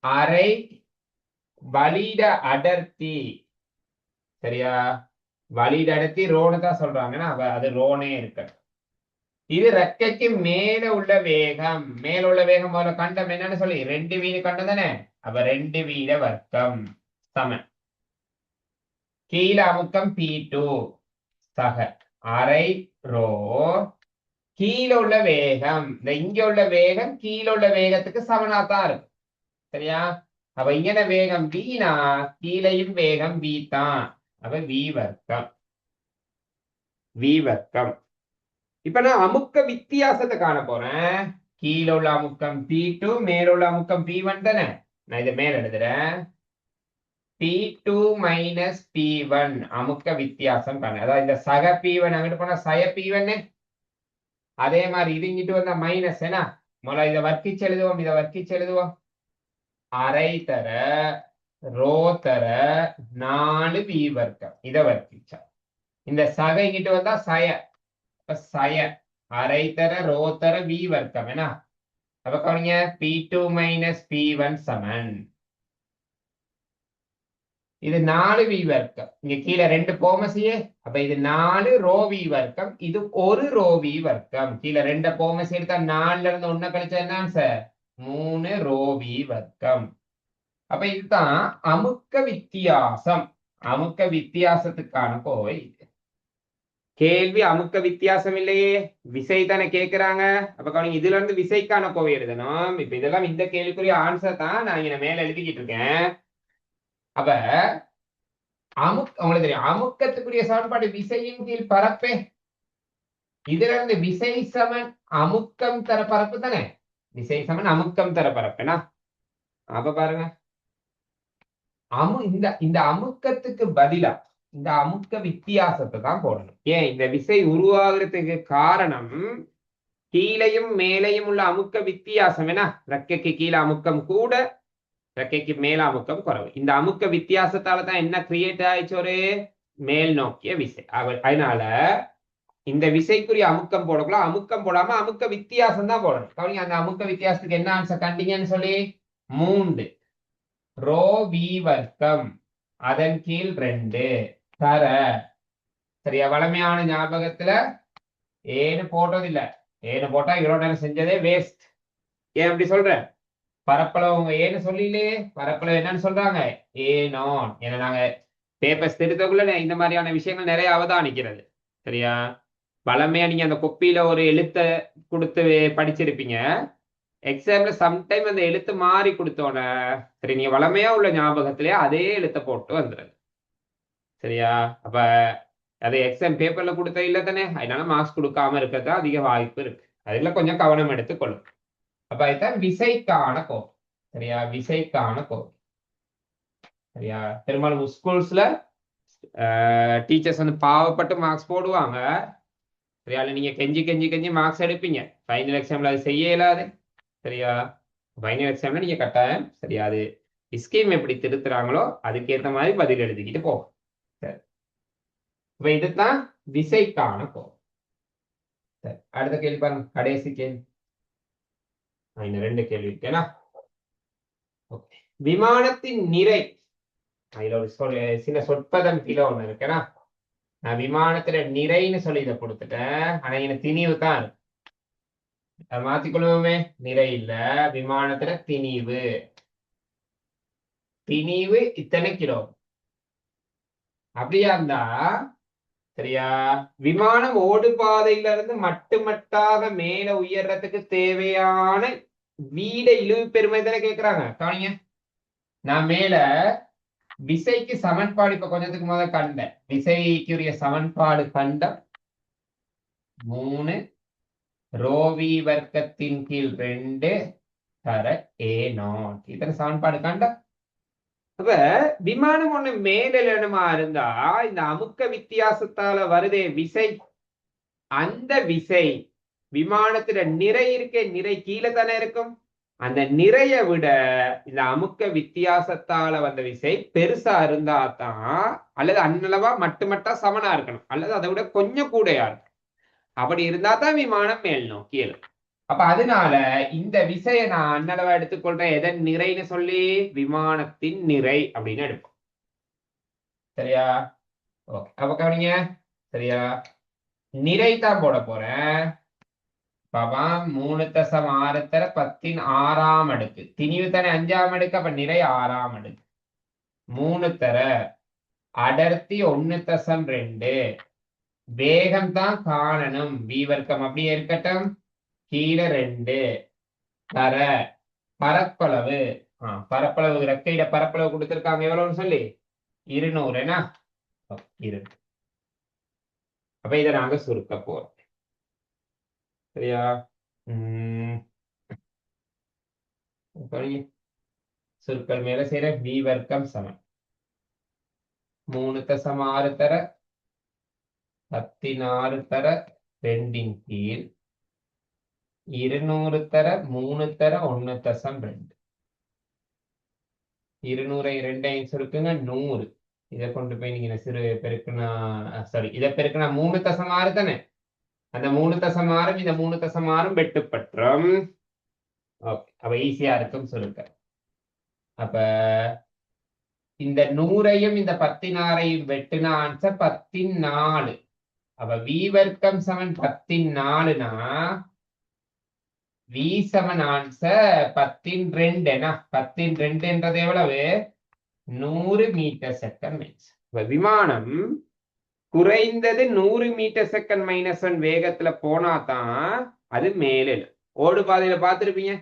அரை வலிட அடர்த்தி. சரியா, வலிட அடர்த்தி ரோன்னு தான் சொல்றாங்கன்னா அது ரோனே இருக்கு. இது ரெக்கைக்கு மேல உள்ள வேகம், மேல உள்ள வேகம் போல கண்டம் என்னன்னு சொல்லி 2V கண்டம் தானே, அப்ப 2V வர்க்கம் சமன் கீழே அமுக்கம் P2 சக அரை ரோ கீழே உள்ள வேகம், இந்த இங்க உள்ள வேகம் கீழே உள்ள வேகத்துக்கு சமனாத்தான் இருக்கும். சரியா, அப்ப இங்கன வேகம் வீணா கீழையும் வேகம் v தான். அப்ப v வர்க்கம். v வர்க்கம். இப்ப நான் அமுக்க வித்தியாசத்தை காண போறேன். கீழே உள்ள அமுக்கம் P2, மேல உள்ள அமுக்கம் P1 தானே. நான் இதை மேல எழுதுறேன். P2 மைனஸ் P1 அமுக்க வித்தியாசம் காண. அதாவது இந்த சக P1 அங்கிட்டு போனா சய P1. அதே மாதிரி இது இங்கிட்டு வந்தா மைனஸ் என்ன. முதல்ல இதை வர்க்கிச்சு எழுதுவோம். இதை வர்க்கிச்சு எழுதுவோம். அரை தர ரோ தர 4v வர்க்கம். இதை வர்க்கிச்சா இந்த சக இங்கிட்டு வந்தா சய. சய அரை தர ரோ தர v வர்க்கம் என்ன. அப்ப கவனிங்க P2 மைனஸ் P1 சமன் இது 4v வர்க்கம். இங்க கீழே 2 போமசியே. அப்ப இது 4 ரோ v வர்க்கம். இது 1 ரோ v வர்க்கம். கீழே 2 போமசி எடுத்தா 4ல இருந்து 1 கழிச்சா என்ன ஆன்சர் 3 ரோ v வர்க்கம். அப்ப இதுதான் அமுக்க வித்தியாசம். அமுக்க வித்தியாசத்துக்கான கோவை. கேள்வி அமுக்க வித்தியாசம் இல்லையே, விசை தானே கேட்கிறாங்க. அப்ப கவனிங்க இதுல இருந்து விசைக்கான கோவை எழுதணும். இப்ப இதெல்லாம் இந்த கேள்விக்குரிய ஆன்சர் தான் நான் இங்க மேல எழுதிக்கிட்டு இருக்கேன். அப்ப உங்களுக்கு தெரியும் அமுக்கத்துக்குரிய சமன்பாடு விசையின் கீழ் பரப்பே. இதுல இருந்து விசை சமன் அமுக்கம் தர பரப்பு தானே. விசை சமன் அமுக்கம் தர பரப்புனா அப்ப பாருங்க இந்த அமுக்கத்துக்கு பதிலா இந்த அமுக்க வித்தியாசத்தை தான் போடணும். ஏன் இந்த விசை உருவாகிறதுக்கு காரணம் கீழையும் மேலையும் உள்ள அமுக்க வித்தியாசம் என்ன. ரெக்கைக்கு கீழே அமுக்கம் கூட, ரெக்கைக்கு மேல அமுக்கம் குறைவு. இந்த அமுக்க வித்தியாசத்தால தான் என்ன கிரியேட் ஆயிடுச்சு ஒரு மேல் நோக்கிய விசை. அதனால இந்த விசைக்குரிய அமுக்கம் போடக்கூட அமுக்கம் போடாம அமுக்க வித்தியாசம் தான் போடணும். கவனிங்க அந்த அமுக்க வித்தியாசத்துக்கு என்ன ஆன்சர் கண்டிங்கன்னு சொல்லி 3 ரோ v வர்க்கம் அதன் கீழ் 2 தர. சரியா வளமையான ஞாபகத்துல ஏன்னு போட்டது இல்ல. ஏன்னு போட்டா இவ்வளவு நேரம் செஞ்சதே வேஸ்ட். ஏன் அப்படி சொல்றேன். பரப்பளவு அவங்க ஏன்னு சொல்லலே. பரப்பளவு என்னன்னு சொல்றாங்க A0. ஏன்னா நாங்க பேப்பர்ஸ் திருத்தக்குள்ள இந்த மாதிரியான விஷயங்கள் நிறைய அவதானிக்கிறது. சரியா வளமையா நீங்க அந்த கொப்பியில ஒரு எழுத்தை கொடுத்து படிச்சிருப்பீங்க. எக்ஸாம்ல சம்டைம் அந்த எழுத்து மாறி கொடுத்தோட சரி நீங்க வளமையா உள்ள ஞாபகத்திலேயே அதே எழுத்தை போட்டு வந்துடுது. சரியா அப்ப அது எக்ஸாம் பேப்பர்ல கொடுத்த இல்லை தானே. அதனால மார்க்ஸ் கொடுக்காம இருக்கிறது அதிக வாய்ப்பு இருக்கு. அதுல கொஞ்சம் கவனம் எடுத்துக்கொள்ளும். அப்ப இதுதான் விசைக்கான கோவை. சரியா விசைக்கான கோவை. சரியா பெரும்பாலும் ஸ்கூல்ஸ்ல டீச்சர்ஸ் வந்து பாவப்பட்டு மார்க்ஸ் போடுவாங்க. சரியா நீங்க கெஞ்சி கெஞ்சி கெஞ்சி மார்க்ஸ் எடுப்பீங்க. ஃபைனல் எக்ஸாம்ல அது செய்ய இயலாது. சரியா ஃபைனல் எக்ஸாம்ல நீங்க கட்டாயம் சரியா அது ஸ்கீம் எப்படி திருத்துறாங்களோ அதுக்கேற்ற மாதிரி பதில் எழுதிக்கிட்டு போகும். சரி இப்ப இதுதான் விசைக்கான கோவை. சரி அடுத்த கேள்வி பாருங்க. கடைசி கேள்வி. இன்னும் 2 கேள்வி இருக்கேனா. விமானத்தின் நிறை. இதுல ஒரு சின்ன சொற்பதம் கீழே ஒண்ணு இருக்கேனா. நான் விமானத்துல நிறைன்னு சொல்லி இதை கொடுத்துட்டேன். ஆனா இங்க திணிவு தான் இருக்கு. மாத்திக்கொள்ளுவோமே. நிறை இல்ல விமானத்துல திணிவு. திணிவு இத்தனை கிலோ. அப்படியா இருந்தா சரியா விமானம் ஓடு பாதையில இருந்து மட்டுமட்டாக மேல உயர்றதுக்கு தேவையான வீட இழுவு பெருமை தானே கேட்கிறாங்க. கவனிங்க நான் மேல விசைக்கு சமன்பாடு இப்ப கொஞ்சத்துக்கு முதல்ல கண்டேன். விசைக்குரிய சமன்பாடு கண்டம் 3 ரோ v வர்க்கத்தின் கீழ் 2 தர A0. இத்தனை சமன்பாடு கண்டம். அப்ப விமானம் ஒண்ணு மேலமா இருந்தா இந்த அமுக்க வித்தியாசத்தால வருதே விசை. அந்த விசை விமானத்துல நிறை இருக்கே. நிறை கீழே தானே இருக்கும். அந்த நிறைய விட இந்த அமுக்க வித்தியாசத்தால வந்த விசை பெருசா இருந்தா தான் அல்லது அன்னளவா மட்டுமட்டா சமனா இருக்கணும். அல்லது அதை விட கொஞ்சம் கூடையா இருக்கும். அப்படி இருந்தா தான் விமானம் மேல் நோக்கி எழும். அப்ப அதனால இந்த விசையை நான் அன்னளவா எடுத்துக்கொள்றேன். எதன் நிறைன்னு சொல்லி விமானத்தின் நிறை அப்படின்னு எடுப்போம். சரியா ஓகே அப்ப கவனிங்க. சரியா நிறை தான் போட போறேன். பாபா 3.6 தர 10⁻⁶ அடுக்கு. திணிவு தானே 5ஆம் அடுக்கு. அப்ப நிறை 6ஆம் அடுக்கு. 3 தர அடர்த்தி 1.2. வேகம் தான் காணணும். v வர்க்கம் அப்படியே இருக்கட்டும். கீழே 2 தர பரப்பளவு பரப்பளவு ரெக்கையிட பரப்பளவு கொடுத்திருக்காங்க எவ்வளவுன்னு சொல்லி 200 என்ன 2. அப்ப இதை நாங்க சுருக்க போறோம். சரியா? சுருக்கல் மேல செய்யற v வர்க்கம் சமம் 3.6 தர 16 தர 2 கீழ் 200 தர 3 தர 1.2. 200 2 சுருக்குங்க 100. இதை கொண்டு போய் நீங்க சிறு பெருக்குனா சாரி இதை பெருக்குனா 3.6 தானே. அந்த 3.6 இந்த 3.6 வெட்டுப்பற்றும். அப்ப ஈஸியா இருக்கும் சுருக்க. அப்ப இந்த 100ஐயும் இந்த 16ஐயும் வெட்டுனா ஆன்சர் 14. அப்ப v வர்க்கம் சமன் 14னா v சமன் ஆன்சர் 12 என்ன 12 என்றது எவ்வளவு 100 மீட்டர் செகண்ட் மைனஸ். விமானம் குறைந்தது 100 மீட்டர் செகண்ட் -1 வேகத்துல போனா தான் அது மேலே. ஓடு பாதையில பார்த்துருப்பீங்க,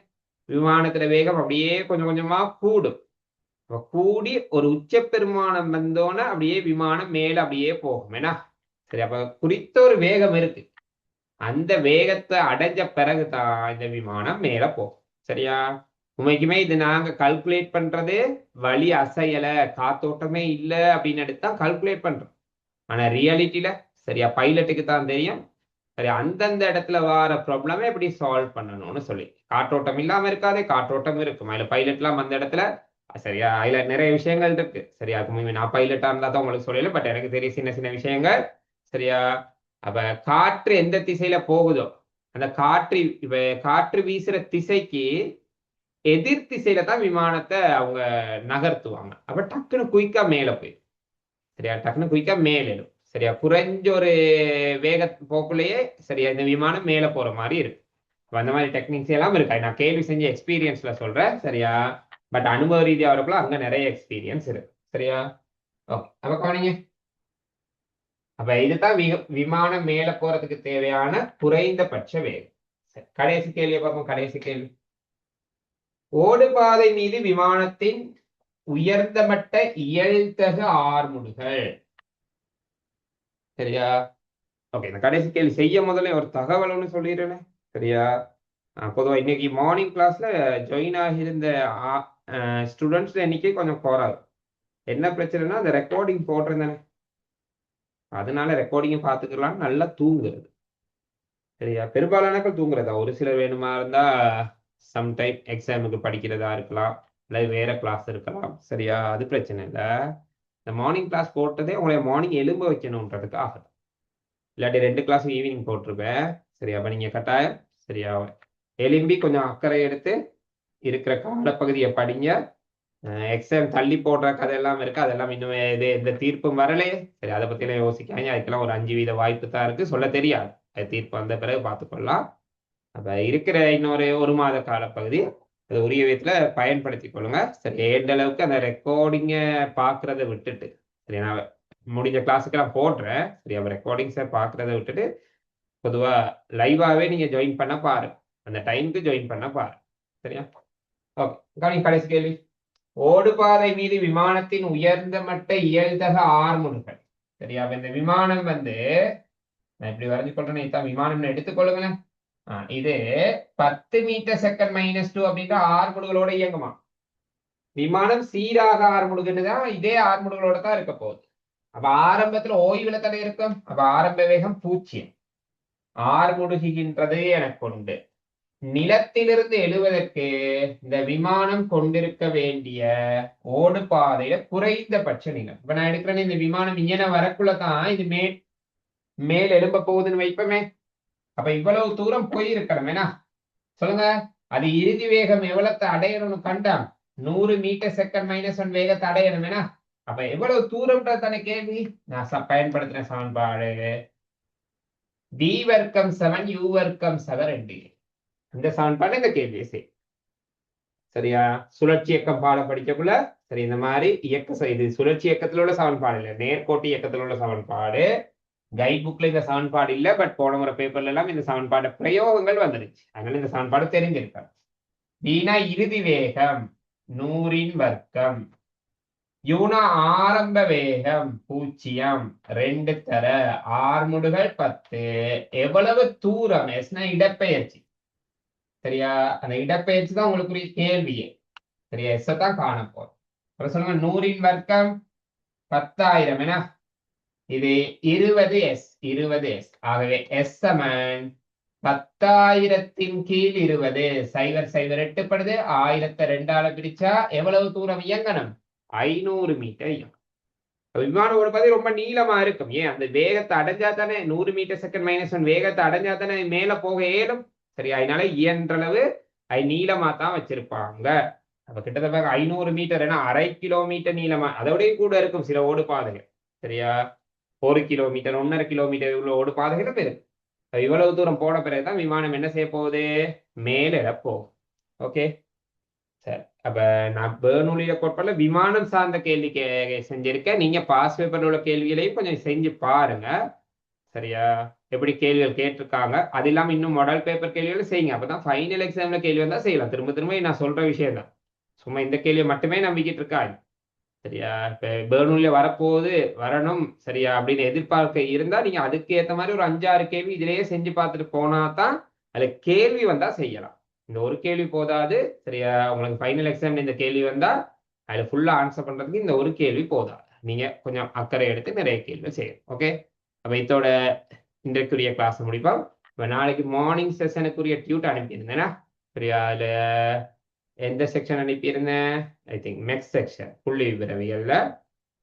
விமானத்துல வேகம் அப்படியே கொஞ்சம் கொஞ்சமா கூடும். கூடி ஒரு உச்ச பெருமானம் வந்தோன்னா அப்படியே விமானம் மேல அப்படியே போகும் ஏன்னா. சரி, அப்ப குறித்த ஒரு வேகம் இருக்கு. அந்த வேகத்தை அடைஞ்ச பிறகுதான் இந்த விமானம் மேல போகும். சரியா? உண்மைக்குமே இது நாங்க கல்குலேட் பண்றது வழி அசையல காத்தோட்டமே இல்லை அப்படின்னு எடுத்துதான் கல்குலேட் பண்றோம். ஆனா ரியாலிட்டியில சரியா பைலட்டுக்கு தான் தெரியும். சரி, அந்தந்த இடத்துல வர ப்ராப்ளமே எப்படி சால்வ் பண்ணணும்னு சொல்லி. காற்றோட்டம் இல்லாம இருக்காது, காற்றோட்டம் இருக்கும். அதுல பைலட்லாம் அந்த இடத்துல சரியா அதுல நிறைய விஷயங்கள் இருக்கு. சரியா? நான் பைலட்டா இருந்தா தான் உங்களுக்கு சொல்லல, பட் எனக்கு தெரிய சின்ன சின்ன விஷயங்கள். சரியா? அப்ப காற்று எந்த திசையில போகுதோ அந்த காற்று வீசுற திசைக்கு எதிர் திசையில தான் விமானத்தை அவங்க நகர்த்துவாங்க. அப்ப டக்குன்னு குயிக்கா மேல போயிடும். சரியா? டக்குன்னு குயிக்கா மேலும். சரியா? குறைஞ்ச ஒரு வேக போக்குள்ளேயே சரியா இந்த விமானம் மேல போற மாதிரி இருக்கு. அந்த மாதிரி டெக்னிக்ஸ் எல்லாம் இருக்கு. நான் கேள்வி செஞ்ச எக்ஸ்பீரியன்ஸ்ல சொல்றேன். சரியா? பட் அனுபவ ரீதியா வரக்குள்ள அங்க நிறைய எக்ஸ்பீரியன்ஸ் இருக்கு. சரியா? ஓகே, அப்ப கவனிங்க. அப்ப இதுதான் விமானம் மேல போறதுக்கு தேவையான குறைந்தபட்ச வேகம். கடைசி கேள்வியை பார்ப்போம். கடைசி கேள்வி, ஓடுபாதை மீது விமானத்தின் உயர்ந்த மட்ட இயல்தகு ஆர்முடுகள். சரியா? ஓகே, இந்த கடைசி கேள்வி செய்ய முதல்ல ஒரு தகவல் ஒன்று சொல்லிடுறேன். சரியா? பொதுவாக இன்னைக்கு மார்னிங் கிளாஸ்ல ஜாயின் ஆகியிருந்த ஸ்டூடெண்ட்ஸ் எண்ணிக்கை கொஞ்சம் குறாது. என்ன பிரச்சனைனா அந்த ரெக்கார்டிங் போட்டிருந்தானே, அதனால ரெக்கார்டிங் பார்த்துக்கலாம். நல்லா தூங்குறது. சரியா? பெரும்பாலானக்கள் தூங்குறதா. ஒரு சிலர் வேணுமா இருந்தா சம்டைம் எக்ஸாமுக்கு படிக்கிறதா இருக்கலாம், இல்லை வேற கிளாஸ் இருக்கலாம். சரியா? அது பிரச்சனை இல்லை. இந்த மார்னிங் கிளாஸ் போட்டதே உங்களை மார்னிங் எலும்ப வைக்கணுன்றதுக்காக. இல்லாட்டி 2 கிளாஸ் ஈவினிங் போட்டிருப்பேன். சரியா? அப்ப நீங்க கட்டாயம் சரியா எலும்பி கொஞ்சம் அக்கறை எடுத்து இருக்கிற காலப்பகுதியை படிங்க. எக்ஸாம் தள்ளி போடுற கதையெல்லாம் இருக்கு, அதெல்லாம் இன்னும் எந்த தீர்ப்பும் வரலையே. சரி, அதை பத்தியெல்லாம் யோசிக்காங்க. அதுக்கெல்லாம் ஒரு 5% வாய்ப்பு தான் இருக்கு, சொல்ல தெரியாது. அது தீர்ப்பு வந்த பிறகு பார்த்துக்கொள்ளலாம். அப்ப இருக்கிற இன்னொரு 1 மாத காலப்பகுதி அது உரிய விதத்துல பயன்படுத்தி கொள்ளுங்க. சரி, எந்த அளவுக்கு அந்த ரெக்கார்டிங்கை பார்க்கறத விட்டுட்டு, சரி நான் முடிஞ்ச கிளாஸுக்கெல்லாம் போடுறேன். சரி, அப்ப ரெக்கார்டிங்ஸை பார்க்கறத விட்டுட்டு பொதுவா லைவாவே நீங்க ஜாயின் பண்ண பாரு, அந்த டைமுக்கு ஜாயின் பண்ண பாரு. சரியா? ஓகே, கடைசி கேள்வி, ஓடுபாதை மீது விமானத்தின் உயர்ந்த மட்ட இயல்தக ஆர்முடுகள். சரியா? இந்த விமானம் நான் இப்படி வரைஞ்சு கொள்றேன். இதான் விமானம்னு எடுத்துக்கொள்ளுங்களேன். இது 10 மீட்டர் செகண்ட் -2 அப்படின்ற ஆர்முடுகளோட இயங்குமா. விமானம் சீராக ஆர்முடுகுன்னு தான் இதே ஆர்முடுகளோட தான் இருக்க போகுது. அப்ப ஆரம்பத்துல ஓய்வுல தானே இருக்கும். அப்ப ஆரம்ப வேகம் 0. ஆர்முடுகின்றது என கொண்டு நிலத்திலிருந்து எழுவதற்கு இந்த விமானம் கொண்டிருக்க வேண்டிய ஓடு பாதையில குறைந்தபட்ச நீளம். இப்ப நான் எடுக்கிறேன்னு இந்த விமானம் இங்கே வரக்குள்ளதான் இது மேல் எழும்ப போகுதுன்னு வைப்பமே. அப்ப இவ்வளவு தூரம் போயிருக்கணும் வேணா சொல்லுங்க. அது இறுதி வேகம் எவ்வளவு அடையணும்னு கண்டாம் 100 மீட்டர் செகண்ட் -1 வேகத்தை அடையணும் வேணா. அப்ப எவ்வளவு தூரம்ன்ற தானே கேள்வி. நான் பயன்படுத்தின சமன்பாடு v வர்க்கம் 7 u வர்க்கம் 2. இந்த சமன்பாடு இந்த கேள்வியை செய். சரியா? சுழற்சி இயக்கம் பாடம் படிக்கக்குள்ள சரி இந்த மாதிரி இது சுழற்சி இயக்கத்தில் உள்ள சமன்பாடு இல்லை, நேர்கோட்டு இயக்கத்தில் உள்ள சமன்பாடு. கைட் புக்ல இந்த சமன்பாடு இல்லை, பட் போன முறை பேப்பர்ல எல்லாம் இந்த சமன்பாடு பிரயோகங்கள் வந்துருச்சு. அதனால இந்த சமன்பாடு தெரிஞ்சிருக்காரு. வீணா இறுதி வேகம் 100 வர்க்கம். யூனா ஆரம்ப வேகம் 0, 2 தர ஆர்முடுகள் 10. எவ்வளவு தூரம்? எஸ்னா இடப்பெயர்ச்சி. சரியா? அந்த இடப்பெயர்ச்சி தான் உங்களுக்குரிய கேள்வியே. சரியா? எஸ் தான் காண போறோம். அப்புறம் சொல்லுங்க, 100 வர்க்கம் 10,000 என. இது 20s. 20s. ஆகவே எஸ் சமன் 10,000 கீழ் 20. 0 0 எட்டுப்படுது. 1000 2ஆல பிரிச்சா எவ்வளவு தூரம் இயங்கணும்? 500 மீட்டர் இயங்கும். விமானம் ஓடும்போது ரொம்ப நீளமா இருக்கும். ஏன்? அந்த வேகத்தை அடைஞ்சா தானே 100 மீட்டர் செகண்ட் -1 வேகத்தை அடைஞ்சா தானே மேல போக ஏறும். சரியா? அதனால இயன்றளவு அது நீளமா தான் வச்சிருப்பாங்க. அப்ப கிட்டத்தட்ட 500 மீட்டர், ஏன்னா அரை கிலோமீட்டர் நீளமா, அதோடய கூட இருக்கும் சில ஓடு பாதைகள். சரியா? 1 கிலோமீட்டர் 1.5 கிலோமீட்டர் உள்ள ஓடு பாதைகளும் இருக்கு. இவ்வளவு தூரம் போன பிறகுதான் விமானம் என்ன செய்ய போகுது? மேலிட போகும். ஓகே, சரி. அப்ப நான் பெர்னூலிய கோட்பாடுல விமானம் சார்ந்த கேள்வி செஞ்சிருக்கேன். நீங்க பாஸ் பேப்பர்ல உள்ள கேள்விகளையும் கொஞ்சம் செஞ்சு பாருங்க. சரியா? எப்படி கேள்விகள் கேட்டிருக்காங்க, அது இல்லாம இன்னும் மாடல் பேப்பர் கேள்விகளும் செய்யுங்க. அப்பதான் ஃபைனல் எக்ஸாம்ல கேள்வி வந்தா செய்யலாம். திரும்ப திரும்ப நான் சொல்ற விஷயம் தான். சும்மா இந்த கேள்வியை மட்டுமே நம்பிக்கிட்டு இருக்காங்க. சரியா? இப்ப பெர்னூலிய வரப்போகுது, வரணும், சரியா அப்படின்னு எதிர்பார்க்க இருந்தா நீங்க அதுக்கு ஏத்த மாதிரி ஒரு 5-6 கேள்வி இதுலயே செஞ்சு பார்த்துட்டு போனா தான் அதுல கேள்வி வந்தா செய்யலாம். இந்த ஒரு கேள்வி போதாது. சரியா? உங்களுக்கு ஃபைனல் எக்ஸாம்ல இந்த கேள்வி வந்தா அதுல ஃபுல்லா ஆன்சர் பண்றதுக்கு இந்த ஒரு கேள்வி போதாது. நீங்க கொஞ்சம் அக்கறை எடுத்து நிறைய கேள்வி செய்யணும். ஓகே, அப்ப இதோட இன்றைக்குரிய கிளாஸ் முடிப்போம். இப்ப நாளைக்கு மார்னிங் செஷனுக்குரிய டியூட் அனுப்பியிருந்தேன்னா, சரியா? அதுல எந்த செக்ஷன் அனுப்பியிருந்தேன்? ஐ திங்க் நெக்ஸ்ட் செக்ஷன் புள்ளி விவரவியல்ல.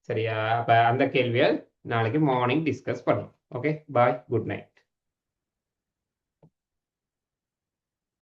சரியா? அப்ப அந்த கேள்வியை நாளைக்கு மார்னிங் டிஸ்கஸ் பண்ணுவோம். Okay, bye, good night.